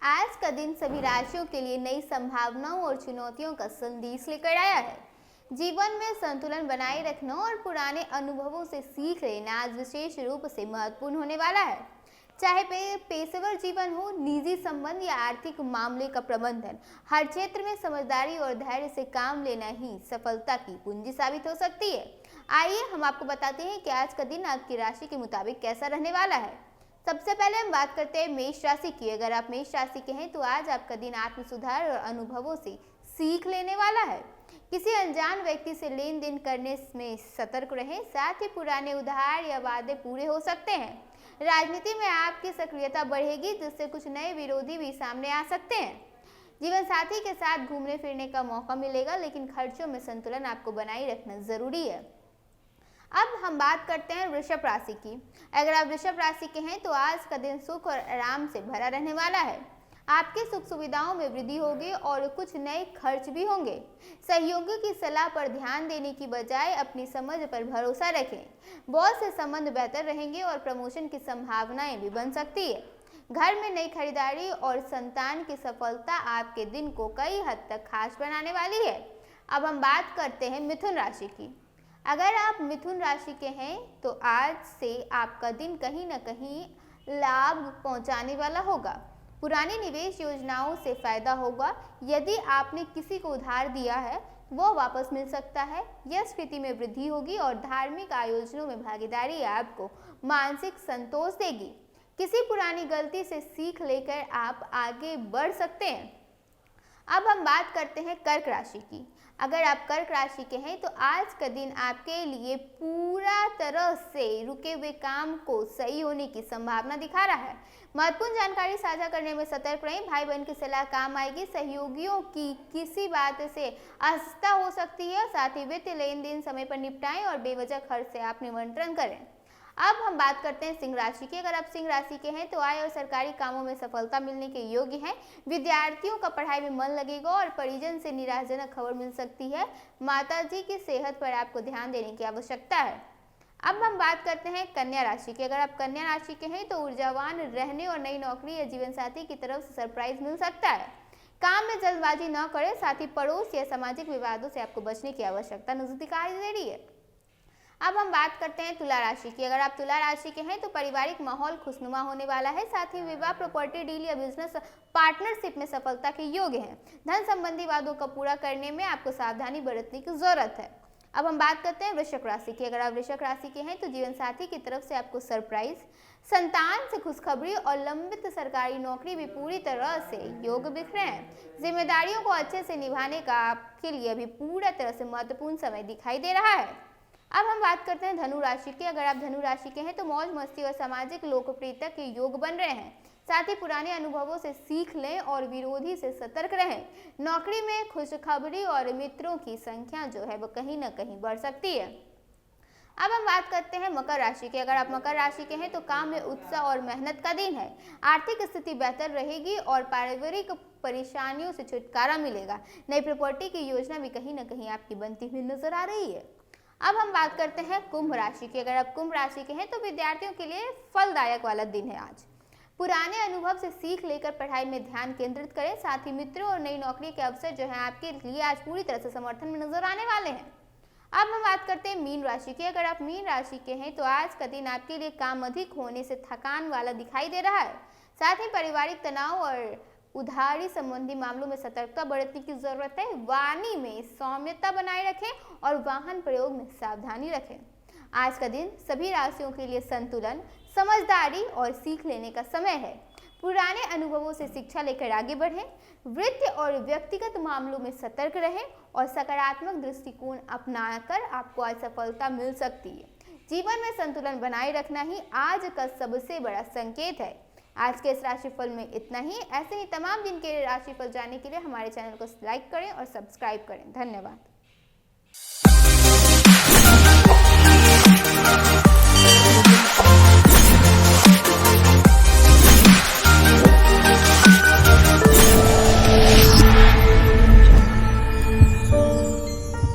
आज का दिन सभी राशियों के लिए नई संभावनाओं और चुनौतियों का संदेश लेकर आया है। जीवन में संतुलन बनाए रखना और पुराने अनुभवों से सीख लेना आज विशेष रूप से महत्वपूर्ण होने वाला है। चाहे पेशेवर जीवन हो, निजी संबंध या आर्थिक मामले का प्रबंधन, हर क्षेत्र में समझदारी और धैर्य से काम लेना ही सफलता की कुंजी साबित हो सकती है। आइए हम आपको बताते हैं कि आज का दिन आपकी राशि के मुताबिक कैसा रहने वाला है। सबसे पहले हम बात करते हैं मेष राशि की। अगर आप मेष राशि के हैं तो आज आपका दिन आत्म सुधार और अनुभवों से सीख लेने वाला है। किसी अनजान व्यक्ति से लेन देन करने में सतर्क रहें, साथ ही पुराने उधार या वादे पूरे हो सकते हैं। राजनीति में आपकी सक्रियता बढ़ेगी, जिससे कुछ नए विरोधी भी सामने आ सकते हैं। जीवन साथी के साथ घूमने फिरने का मौका मिलेगा, लेकिन खर्चों में संतुलन आपको बनाए रखना जरूरी है। अब हम बात करते हैं वृषभ राशि की। अगर आप वृषभ राशि के हैं तो आज का दिन सुख और आराम से भरा रहने वाला है। आपके सुख सुविधाओं में वृद्धि होगी और कुछ नए खर्च भी होंगे। सहयोगियों की सलाह पर ध्यान देने की बजाय अपनी समझ पर भरोसा रखें। बॉस से संबंध बेहतर रहेंगे और प्रमोशन की संभावनाएं भी बन सकती है। घर में नई खरीदारी और संतान की सफलता आपके दिन को कई हद तक खास बनाने वाली है। अब हम बात करते हैं मिथुन राशि की। अगर आप मिथुन राशि के हैं तो आज से आपका दिन कहीं न कहीं लाभ पहुंचाने वाला होगा। पुरानी निवेश योजनाओं से फायदा होगा। यदि आपने किसी को उधार दिया है वो वापस मिल सकता है। यह स्थिति में वृद्धि होगी और धार्मिक आयोजनों में भागीदारी आपको मानसिक संतोष देगी। किसी पुरानी गलती से सीख लेकर आप आगे बढ़ सकते हैं। अब हम बात करते हैं कर्क राशि की। अगर आप कर्क राशि के हैं तो आज का दिन आपके लिए पूरा तरह से रुके हुए काम को सही होने की संभावना दिखा रहा है। महत्वपूर्ण जानकारी साझा करने में सतर्क रहें। भाई बहन की सलाह काम आएगी। सहयोगियों की किसी बात से असहजता हो सकती है। साथ ही वित्तीय लेन देन समय पर निपटाएं और बेवजह खर्च से आप नियंत्रण करें। अब हम बात करते हैं सिंह राशि की। अगर आप सिंह राशि के हैं तो आय और सरकारी कामों में सफलता मिलने के योग्य हैं। विद्यार्थियों का पढ़ाई में मन लगेगा और परिजन से निराशाजनक खबर मिल सकती है। माताजी की सेहत पर आपको ध्यान देने की आवश्यकता है। अब हम बात करते हैं कन्या राशि की। अगर आप कन्या राशि के हैं तो ऊर्जावान रहने और नई नौकरी या जीवन साथी की तरफ से सरप्राइज मिल सकता है। काम में जल्दबाजी न करें। साथ ही पड़ोस या सामाजिक विवादों से आपको बचने की आवश्यकता नजर दिखाई दे रही है। अब हम बात करते हैं तुला राशि की। अगर आप तुला राशि के हैं तो पारिवारिक माहौल खुशनुमा होने वाला है। साथ ही विवाह, प्रॉपर्टी डील या बिजनेस पार्टनरशिप में सफलता के योग्य हैं। धन संबंधी वादों का पूरा करने में आपको सावधानी बरतने की जरूरत है। अब हम बात करते हैं वृश्चिक राशि की। अगर आप वृश्चिक राशि के हैं तो जीवन साथी की तरफ से आपको सरप्राइज, संतान से खुशखबरी और लंबित सरकारी नौकरी भी पूरी तरह से योग दिख रहे हैं। जिम्मेदारियों को अच्छे से निभाने का आपके लिए अभी पूरा तरह से महत्वपूर्ण समय दिखाई दे रहा है। अब हम बात करते हैं धनु राशि की। अगर आप धनु राशि के हैं तो मौज मस्ती और सामाजिक लोकप्रियता के योग बन रहे हैं। साथ ही पुराने अनुभवों से सीख लें और विरोधी से सतर्क रहें। नौकरी में खुशखबरी और मित्रों की संख्या जो है वो कहीं ना कहीं बढ़ सकती है। अब हम बात करते हैं मकर राशि की। अगर आप मकर राशि के हैं तो काम में उत्साह और मेहनत का दिन है। आर्थिक स्थिति बेहतर रहेगी और पारिवारिक परेशानियों से छुटकारा मिलेगा। नई प्रॉपर्टी की योजना भी कहीं ना कहीं आपकी बनती हुई नजर आ रही है। अब हम बात करते हैं कुंभ राशि की। अगर आप कुंभ राशि के हैं तो विद्यार्थियों के लिए फलदायक वाला दिन है आज। पुराने अनुभव से सीख लेकर पढ़ाई में ध्यान केंद्रित करें। साथ ही मित्रों और नई नौकरी के अवसर जो है आपके लिए आज पूरी तरह से समर्थन में नजर आने वाले हैं। अब हम बात करते हैं मीन राशि की। अगर आप मीन राशि के हैं तो आज का दिन आपके लिए काम अधिक होने से थकान वाला दिखाई दे रहा है। साथ ही पारिवारिक तनाव और उधारी संबंधी मामलों में सतर्कता बरतने की जरूरत है। वाणी में सौम्यता बनाए रखें और वाहन प्रयोग में सावधानी रखें। आज का दिन सभी राशियों के लिए संतुलन, समझदारी और सीख लेने का समय है। पुराने अनुभवों से शिक्षा लेकर आगे बढ़ें। वृत्ति और व्यक्तिगत मामलों में सतर्क रहें और सकारात्मक दृष्टिकोण अपनाकर आपको आज सफलता मिल सकती है। जीवन में संतुलन बनाए रखना ही आज का सबसे बड़ा संकेत है। आज के इस राशिफल में इतना ही। ऐसे ही तमाम दिन के राशिफल जानने के लिए हमारे चैनल को लाइक करें और सब्सक्राइब करें। धन्यवाद।